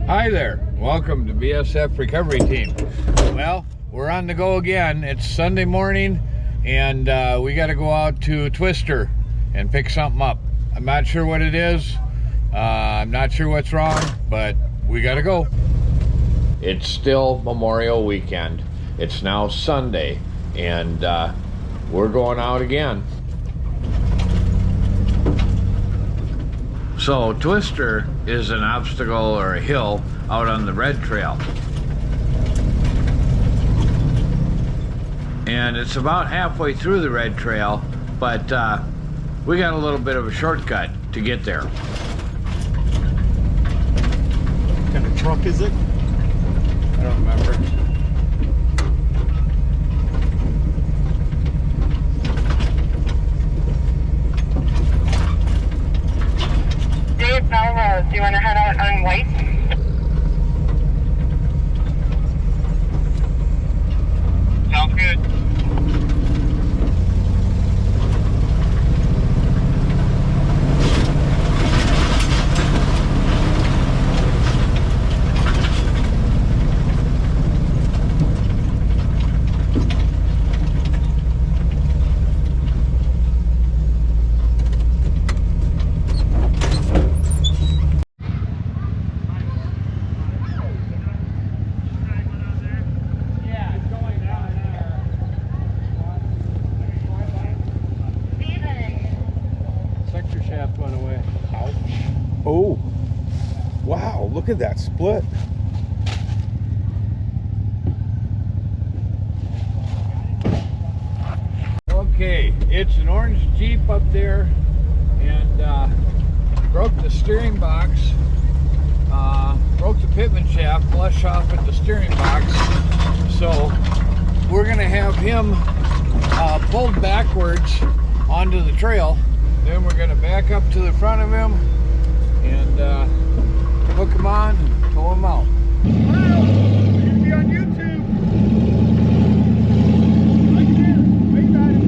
Hi there, welcome to BSF Recovery Team. Well, we're on the go again. It's Sunday morning and we got to go out to Twister and pick something up. I'm not sure what it is. I'm not sure what's wrong, but we got to go. It's still Memorial Weekend. It's now Sunday and we're going out again. So Twister is an obstacle or a hill out on the red trail. And it's about halfway through the red trail, but we got a little bit of a shortcut to get there. What kind of truck is it? I don't remember. Dave Melrose, do you want to head out on White? Sounds good. Went away. Ouch. Oh, wow, look at that split. Okay, it's an orange Jeep up there and broke the steering box, broke the pitman shaft, flush off at the steering box. So we're gonna have him pulled backwards onto the trail. Then we're going to back up to the front of him and hook him on and pull him out. Wow, you're going to be on YouTube. Right there. Wait at it.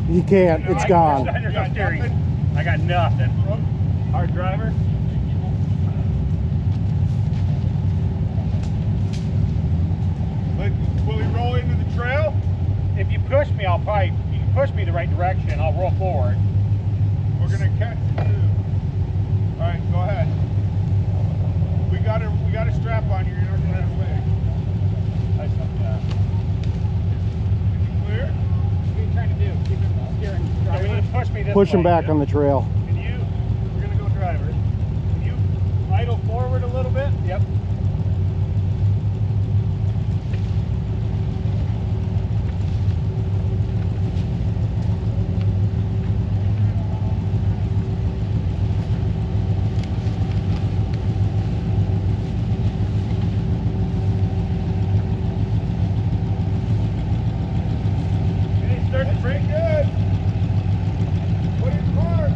You can't, it's gone. I got nothing. Hard driver. Will he roll into the trail? If you push me, you can push me the right direction, I'll roll forward. We're going to catch you too. All right, go ahead. We got a strap on you. You're not going to have away. Nice enough, yeah. Is he clear? What are you trying to do? Keep him steering. You need to push me this Push him way. back on the trail. Can you, we're going to go driver. Can you idle forward a little bit? Yep. Pretty good. Put in park.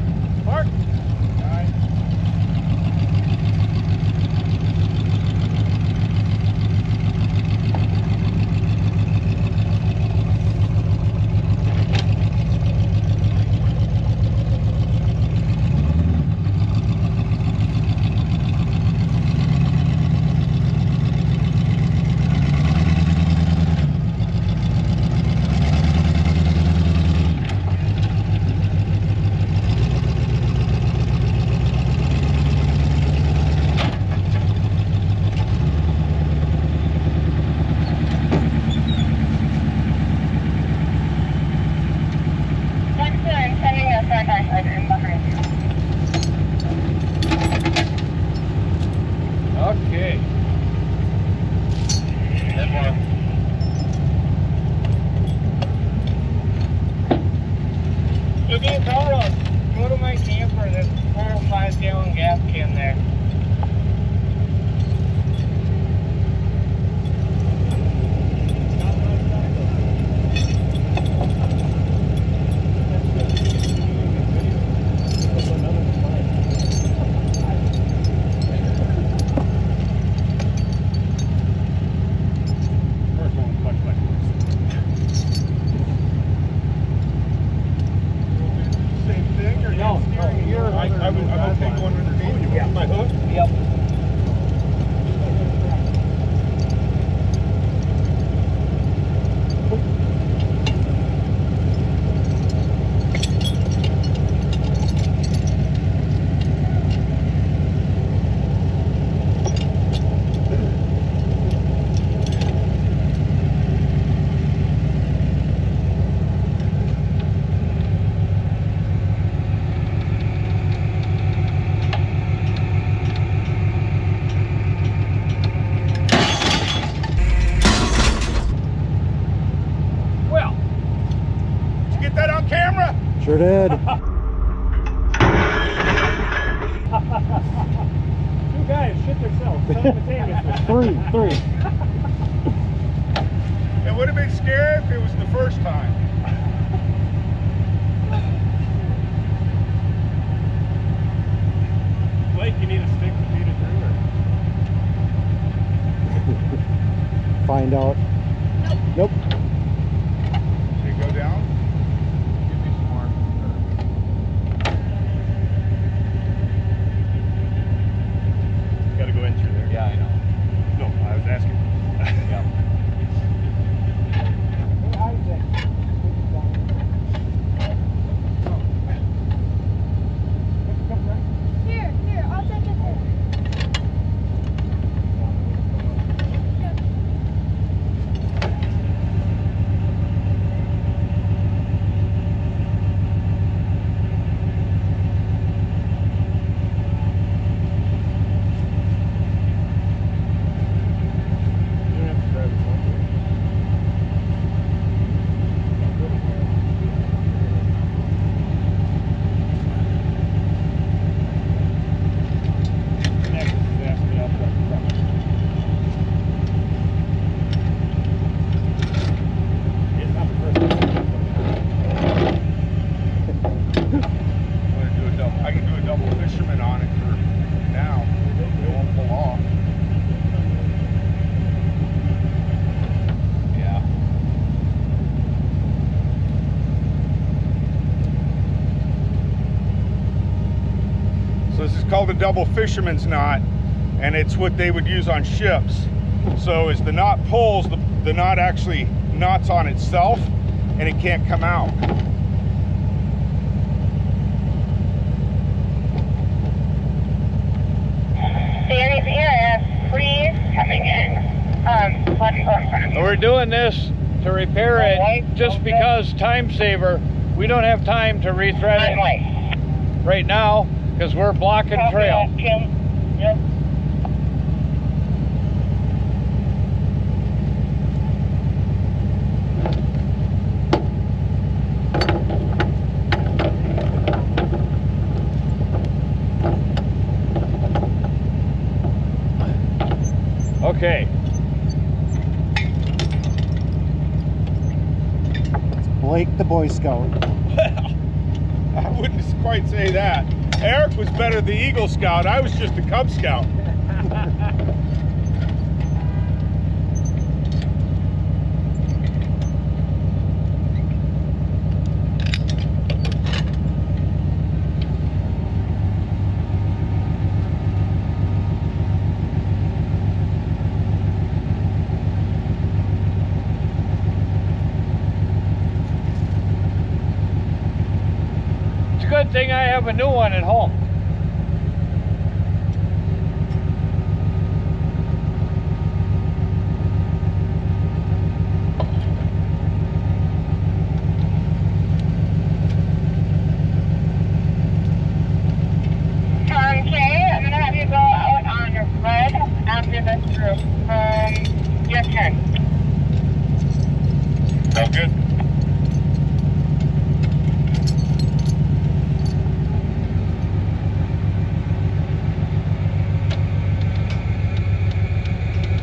Sure did. 2 guys shit themselves simultaneously. Three. It would have been scary if it was the first time. Blake, you need a stick to feed it through, or? Find out. Nope. Did it go down? Give me some more. Gotta go in through there. Yeah, I know. No, I was asking. Yeah. Here, I'll take it there. You don't have to drive it one way. Next is asking me up front. It's not the first time. I'm gonna do a double. I can do a double fisherman on it for now. It won't pull off. Yeah. So this is called a double fisherman's knot, and it's what they would use on ships. So as the knot pulls, the knot actually knots on itself, and it can't come out. Danny's here. Please coming in. What's We're doing this to repair it just because time saver. We don't have time to rethread it right now because we're blocking trail. Yep. Okay. Blake the Boy Scout. I wouldn't quite say that. Eric was better the Eagle Scout. I was just a Cub Scout. It's a good thing I have a new one at home. Okay, I'm gonna have you go out on your red after this group. Your turn. Sound good?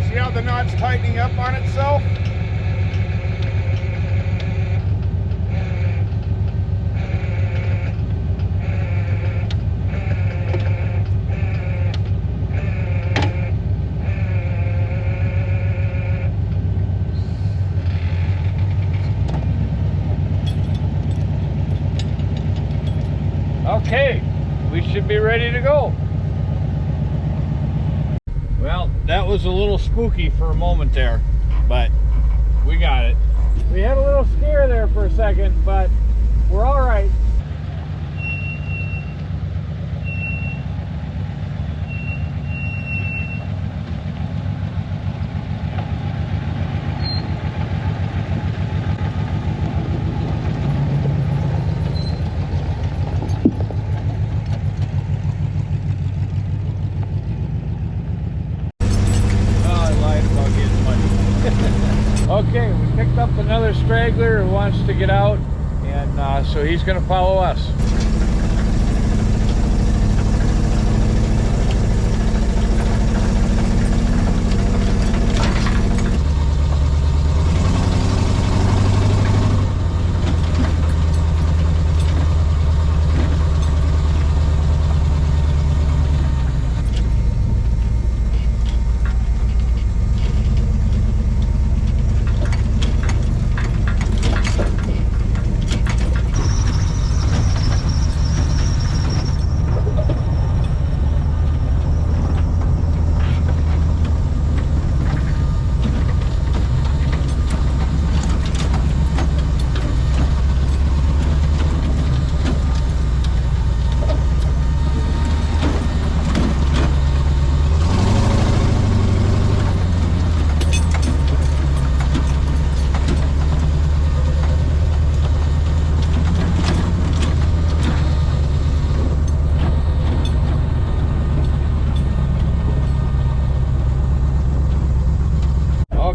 See how the knot's tightening up on itself? Okay, we should be ready to go. Well, that was a little spooky for a moment there, but we got it. We had a little scare there for a second, but we're all right. Okay, we picked up another straggler who wants to get out, And so he's going to follow us.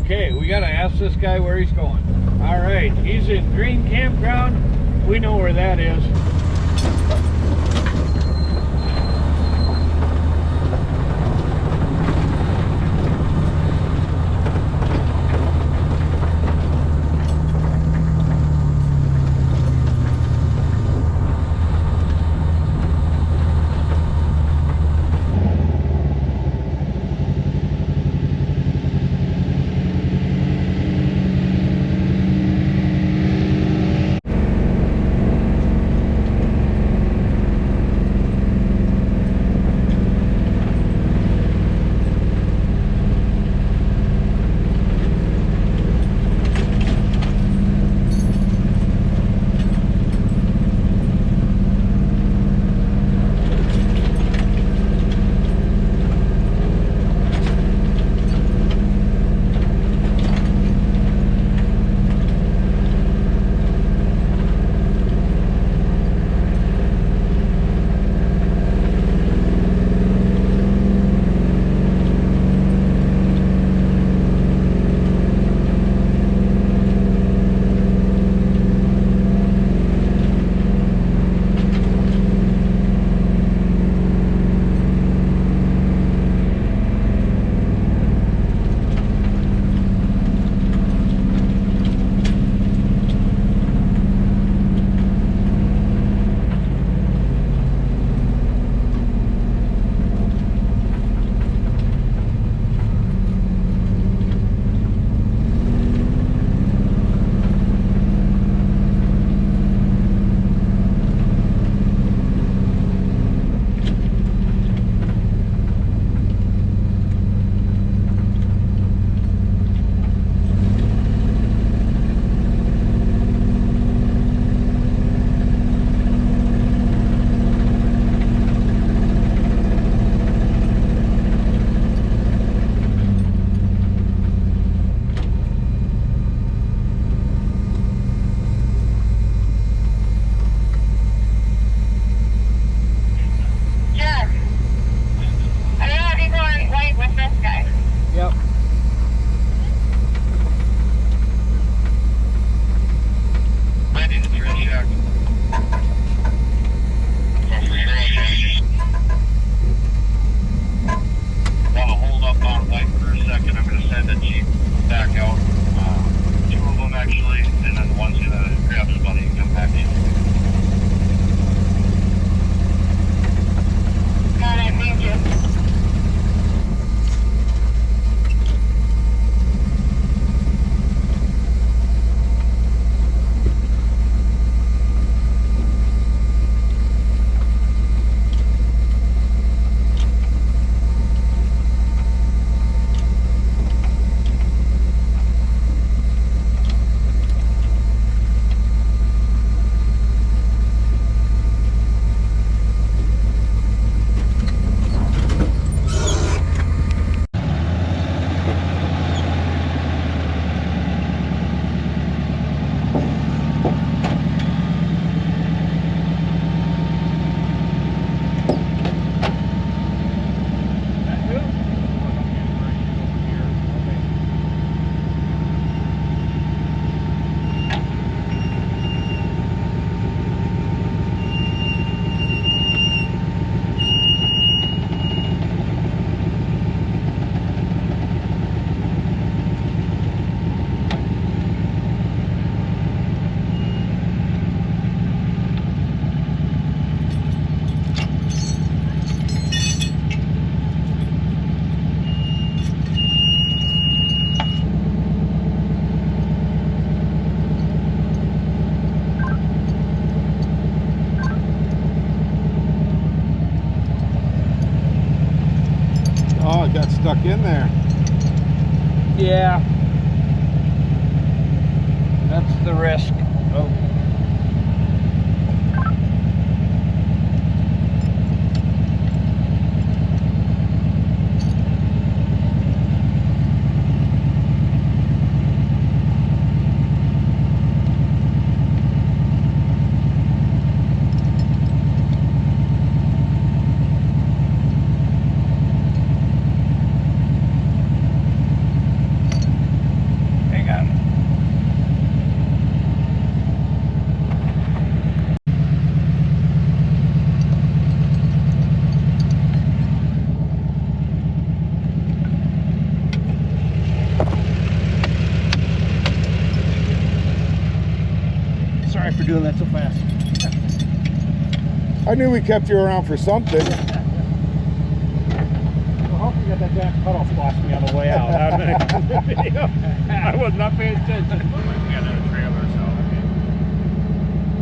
Okay, we gotta ask this guy where he's going. All right, he's in Green Campground. We know where that is. stuck in there. Yeah. That's the risk. Oh. Hang on. Sorry for doing that so fast. I knew we kept you around for something. Well, hopefully you got that damn puddle splashed me on the way out. That would have been a good video. I was not paying attention. We got another trailer, so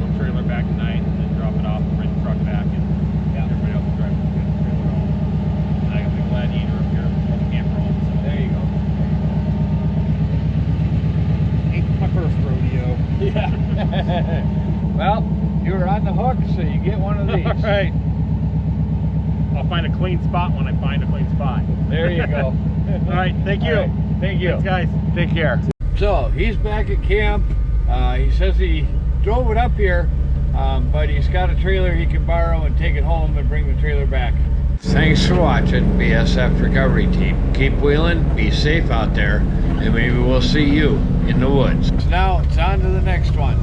we'll trailer back tonight and then drop it off and bring the truck back and everybody else will drive the trailer home. And I got the gladiator up here from the camper home. So There you go. Ain't my first rodeo. yeah. Well, you were on the hook, so you get one of these. All right. I'll find a clean spot when I find a clean spot. There you go. All right. Thank you. All right, thank you. Thanks, guys. Take care. So he's back at camp. He says he drove it up here, but he's got a trailer he can borrow and take it home and bring the trailer back. Thanks for watching, BSF Recovery Team. Keep wheeling, be safe out there, and maybe we'll see you in the woods. Now it's on to the next one.